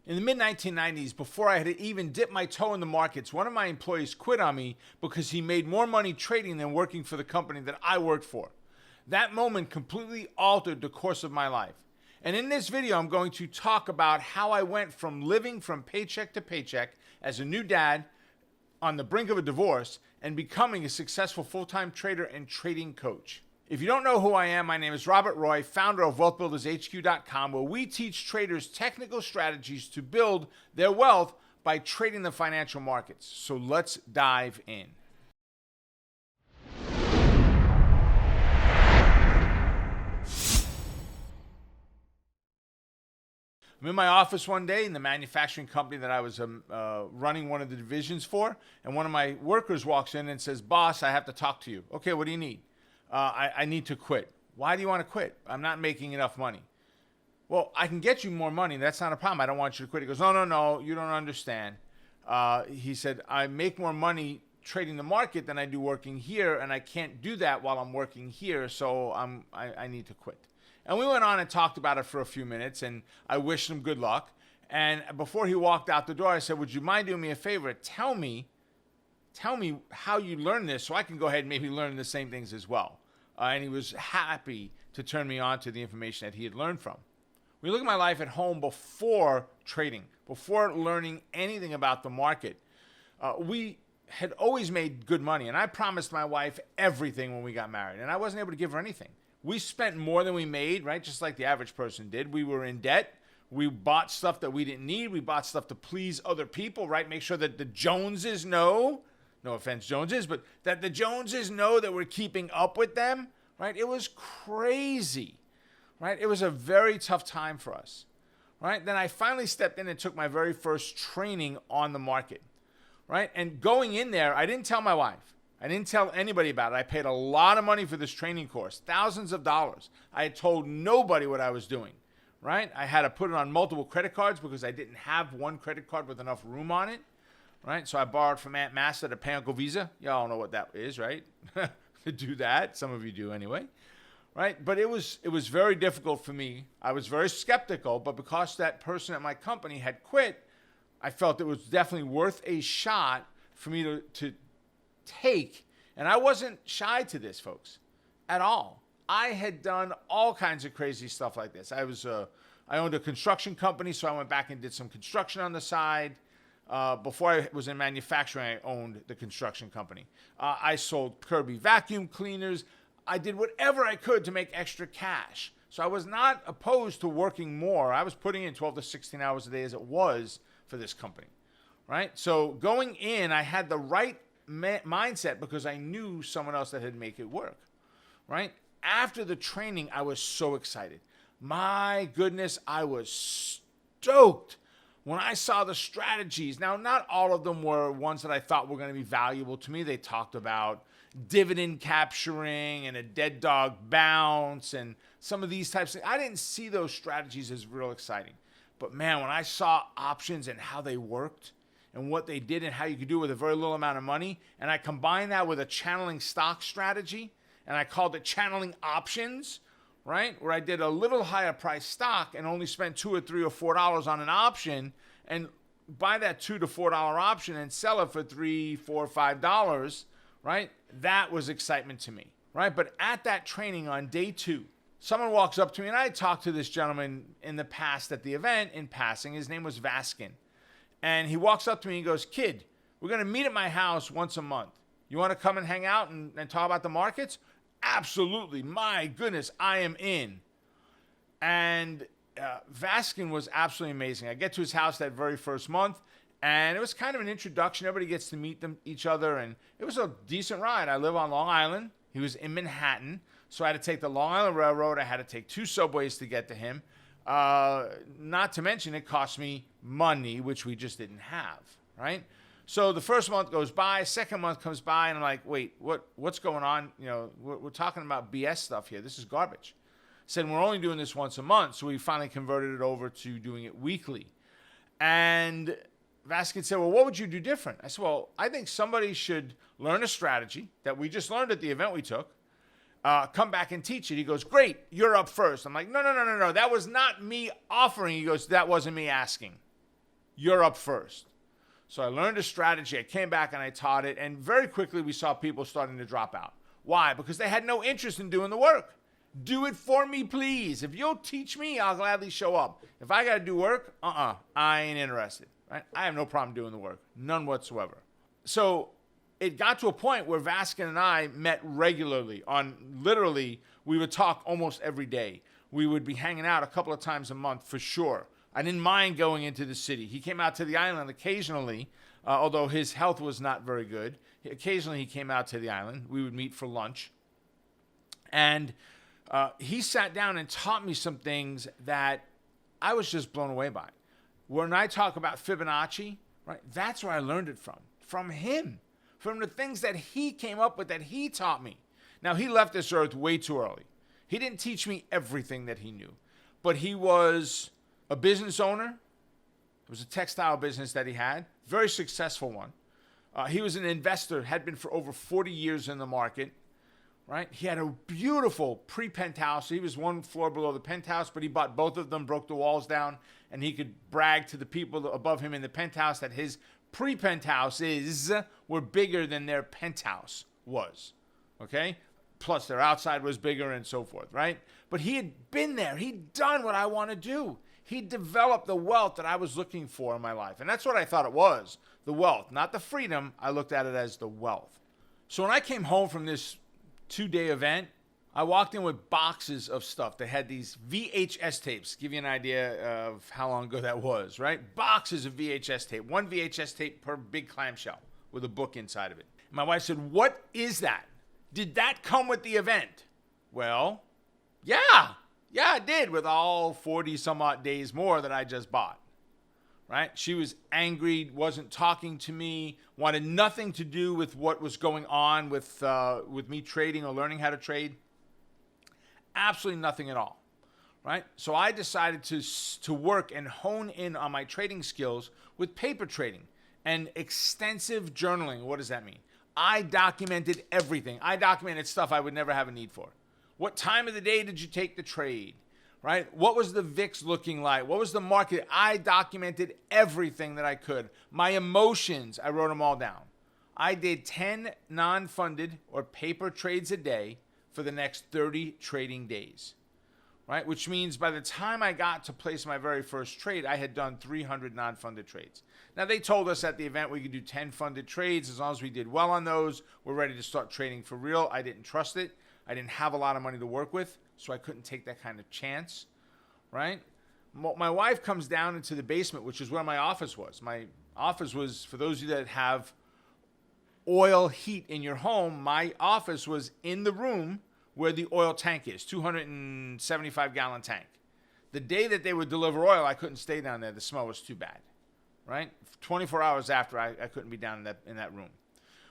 In the mid-1990s, before I had even dipped my toe in the markets, one of my employees quit on me because he made more money trading than working for the company that I worked for. That moment completely altered the course of my life. And in this video, I'm going to talk about how I went from living from paycheck to paycheck as a new dad on the brink of a divorce and becoming a successful full-time trader and trading coach. If you don't know who I am, my name is Robert Roy, founder of WealthBuildersHQ.com, where we teach traders technical strategies to build their wealth by trading the financial markets. So let's dive in. I'm in my office one day in the manufacturing company that I was running one of the divisions for, and one of my workers walks in and says, "Boss, I have to talk to you." "Okay, what do you need?" I need to quit." "Why do you want to quit?" "I'm not making enough money." "Well, I can get you more money. That's not a problem. I don't want you to quit." He goes, No, you don't understand." He said, "I make more money trading the market than I do working here, and I can't do that while I'm working here, so I need to quit." And we went on and talked about it for a few minutes, and I wished him good luck. And before he walked out the door, I said, "Would you mind doing me a favor? Tell me how you learned this so I can go ahead and maybe learn the same things as well." And he was happy to turn me on to the information that he had learned from. We look at my life at home before trading, before learning anything about the market. We had always made good money, and I promised my wife everything when we got married, and I wasn't able to give her anything. We spent more than we made, right? Just like the average person did. We were in debt. We bought stuff that we didn't need. We bought stuff to please other people, right? Make sure that the Joneses know, no offense, Joneses, but that the Joneses know that we're keeping up with them, right? It was crazy, right? It was a very tough time for us, right? Then I finally stepped in and took my very first training on the market, right? And going in there, I didn't tell my wife. I didn't tell anybody about it. I paid a lot of money for this training course, thousands of dollars. I had told nobody what I was doing, right? I had to put it on multiple credit cards because I didn't have one credit card with enough room on it. Right, so I borrowed from Aunt Master to pay Uncle Visa. Y'all know what that is, right? To do that, some of you do anyway, right? But it was very difficult for me. I was very skeptical, but because that person at my company had quit, I felt it was definitely worth a shot for me to take. And I wasn't shy to this, folks, at all. I had done all kinds of crazy stuff like this. I owned a construction company, so I went back and did some construction on the side. Before I was in manufacturing, I owned the construction company. I sold Kirby vacuum cleaners. I did whatever I could to make extra cash. So I was not opposed to working more. I was putting in 12 to 16 hours a day as it was for this company, right? So going in, I had the right mindset because I knew someone else that had made it work, right? After the training, I was so excited. My goodness, I was stoked when I saw the strategies. Now, not all of them were ones that I thought were going to be valuable to me. They talked about dividend capturing and a dead dog bounce and some of these types of things. I didn't see those strategies as real exciting. But man, when I saw options and how they worked and what they did and how you could do it with a very little amount of money, and I combined that with a channeling stock strategy, and I called it channeling options, right? Where I did a little higher price stock and only spent $2 or $3 or $4 on an option and buy that $2 to $4 option and sell it for $3, $4, $5, right? That was excitement to me, right? But at that training on day 2, someone walks up to me, and I talked to this gentleman in the past at the event in passing. His name was Vaskin. And he walks up to me and he goes, "Kid, we're going to meet at my house once a month. You want to come and hang out and talk about the markets?" "Absolutely. My goodness, I am in." And Vaskin was absolutely amazing. I get to his house that very first month, and it was kind of an introduction. Everybody gets to meet each other, and it was a decent ride. I live on Long Island. He was in Manhattan, so I had to take the Long Island Railroad. I had to take 2 subways to get to him. Not to mention it cost me money, which we just didn't have, right? So the first month goes by, second month comes by, and I'm like, wait, what's going on? You know, we're talking about BS stuff here. This is garbage. Said, we're only doing this once a month, so we finally converted it over to doing it weekly. And Vasquez said, "Well, what would you do different?" I said, "Well, I think somebody should learn a strategy that we just learned at the event we took, come back and teach it." He goes, "Great, you're up first." I'm like, no. That was not me offering. He goes, "That wasn't me asking." You're up first. So I learned a strategy. I came back and I taught it. And very quickly we saw people starting to drop out. Why? Because they had no interest in doing the work. Do it for me, please. If you'll teach me, I'll gladly show up. If I got to do work, I ain't interested. Right? I have no problem doing the work. None whatsoever. So it got to a point where Vaskin and I met regularly on literally, we would talk almost every day. We would be hanging out a couple of times a month for sure. I didn't mind going into the city. He came out to the island occasionally, although his health was not very good. Occasionally he came out to the island. We would meet for lunch. And he sat down and taught me some things that I was just blown away by. When I talk about Fibonacci, right, that's where I learned it from him, from the things that he came up with, that he taught me. Now, he left this earth way too early. He didn't teach me everything that he knew, but he was a business owner. It was a textile business that he had, very successful one. He was an investor, had been for over 40 years in the market, right? He had a beautiful pre-penthouse. He was one floor below the penthouse, but he bought both of them, broke the walls down, and he could brag to the people above him in the penthouse that his pre-penthouses were bigger than their penthouse was, okay? Plus their outside was bigger and so forth, right? But he had been there. He'd done what I want to do. He developed the wealth that I was looking for in my life. And that's what I thought it was, the wealth, not the freedom. I looked at it as the wealth. So when I came home from this 2-day event, I walked in with boxes of stuff. They had these VHS tapes. Give you an idea of how long ago that was, right? Boxes of VHS tape. One VHS tape per big clamshell with a book inside of it. And my wife said, "What is that? Did that come with the event?" Well, yeah, it did, with all 40 some odd days more that I just bought, right? She was angry, wasn't talking to me, wanted nothing to do with what was going on with me trading or learning how to trade. Absolutely nothing at all, right? So I decided to work and hone in on my trading skills with paper trading and extensive journaling. What does that mean? I documented everything. I documented stuff I would never have a need for. What time of the day did you take the trade, right? What was the VIX looking like? What was the market? I documented everything that I could. My emotions, I wrote them all down. I did 10 non-funded or paper trades a day for the next 30 trading days, right? Which means by the time I got to place my very first trade, I had done 300 non-funded trades. Now, they told us at the event we could do 10 funded trades. As long as we did well on those, we're ready to start trading for real. I didn't trust it. I didn't have a lot of money to work with, so I couldn't take that kind of chance, right? My wife comes down into the basement, which is where my office was. My office was, for those of you that have oil heat in your home, my office was in the room where the oil tank is, 275-gallon tank. The day that they would deliver oil, I couldn't stay down there. The smell was too bad, right? 24 hours after, I couldn't be down in that room.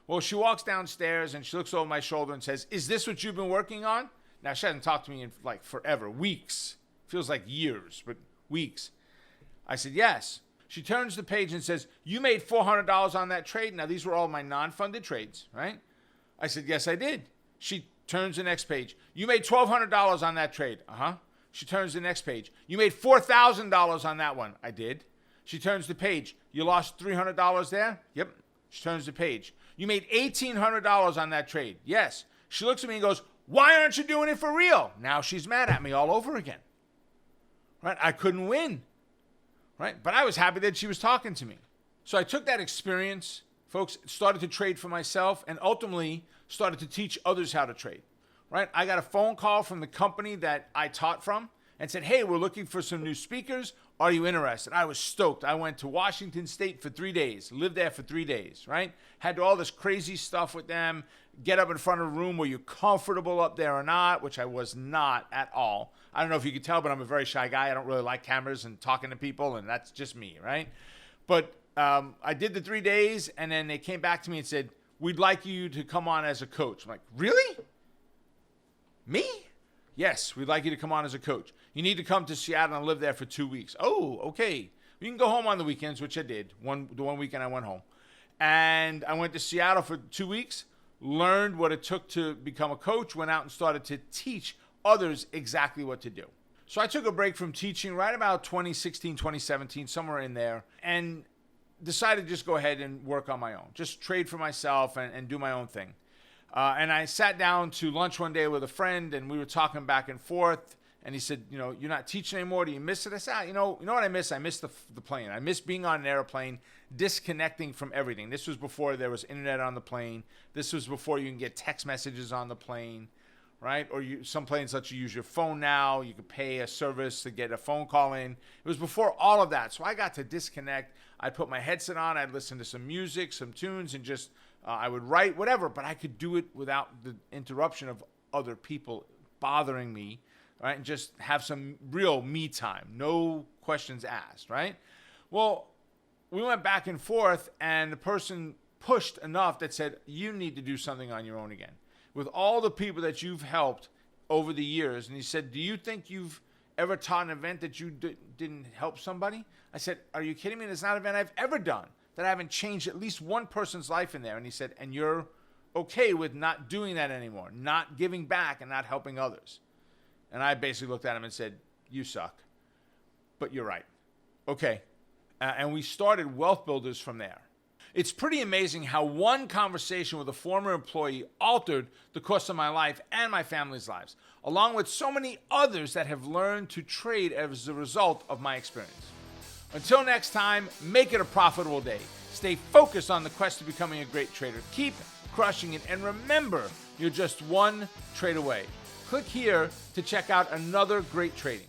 Well, she walks downstairs and she looks over my shoulder and says, "Is this what you've been working on?" Now, she hasn't talked to me in like forever, weeks. Feels like years, but weeks. I said, "Yes." She turns the page and says, "You made $400 on that trade." Now, these were all my non-funded trades, right? I said, "Yes, I did." She turns the next page. "You made $1,200 on that trade." Uh-huh. She turns the next page. "You made $4,000 on that one." I did. She turns the page. "You lost $300 there?" Yep. She turns the page. "You made $1,800 on that trade." Yes. She looks at me and goes, "Why aren't you doing it for real?" Now she's mad at me all over again. Right? I couldn't win. Right? But I was happy that she was talking to me. So I took that experience, folks, started to trade for myself, and ultimately started to teach others how to trade. Right? I got a phone call from the company that I taught from and said, "Hey, we're looking for some new speakers. Are you interested?" I was stoked. I went to Washington State for 3 days, lived there for 3 days, right? Had all this crazy stuff with them, get up in front of a room where you're comfortable up there or not, which I was not at all. I don't know if you could tell, but I'm a very shy guy. I don't really like cameras and talking to people, and that's just me, right? But I did the 3 days, and then they came back to me and said, "We'd like you to come on as a coach." I'm like, "Really? Me?" "Yes, we'd like you to come on as a coach. You need to come to Seattle and live there for 2 weeks." "Oh, okay. You can go home on the weekends," which I did. The one weekend I went home. And I went to Seattle for 2 weeks, learned what it took to become a coach, went out and started to teach others exactly what to do. So I took a break from teaching right about 2016, 2017, somewhere in there, and decided to just go ahead and work on my own, just trade for myself and do my own thing. And I sat down to lunch one day with a friend, and we were talking back and forth. And he said, you're not teaching anymore. Do you miss it? I said, you know what I miss? I miss the plane. I miss being on an airplane, disconnecting from everything. This was before there was internet on the plane. This was before you can get text messages on the plane, right? Or some planes let you use your phone now. You could pay a service to get a phone call in. It was before all of that. So I got to disconnect. I'd put my headset on. I'd listen to some music, some tunes, and just I would write, whatever. But I could do it without the interruption of other people bothering me. Right, and just have some real me time, no questions asked, right? Well, we went back and forth, and the person pushed enough that said, you need to do something on your own again. With all the people that you've helped over the years, and he said, do you think you've ever taught an event that you didn't help somebody? I said, are you kidding me? There's not an event I've ever done that I haven't changed at least one person's life in there. And he said, and you're okay with not doing that anymore, not giving back and not helping others. And I basically looked at him and said, you suck, but you're right. Okay. And we started Wealth Builders from there. It's pretty amazing how one conversation with a former employee altered the course of my life and my family's lives, along with so many others that have learned to trade as a result of my experience. Until next time, make it a profitable day. Stay focused on the quest to becoming a great trader. Keep crushing it, and remember, you're just one trade away. Click here to check out another great trading.